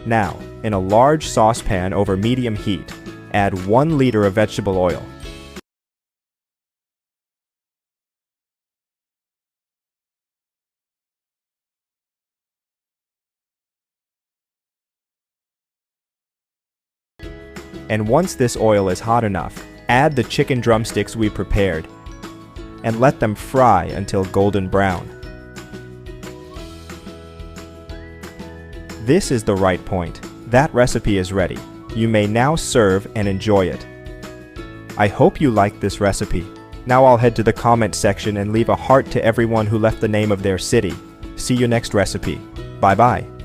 Now, in a large saucepan over medium heat, add 1 liter of vegetable oil. And once this oil is hot enough, add the chicken drumsticks we prepared and let them fry until golden brown. This is the right point. That recipe is ready. You may now serve and enjoy it. I hope you liked this recipe. Now I'll head to the comment section and leave a heart to everyone who left the name of their city. See you next recipe. Bye bye.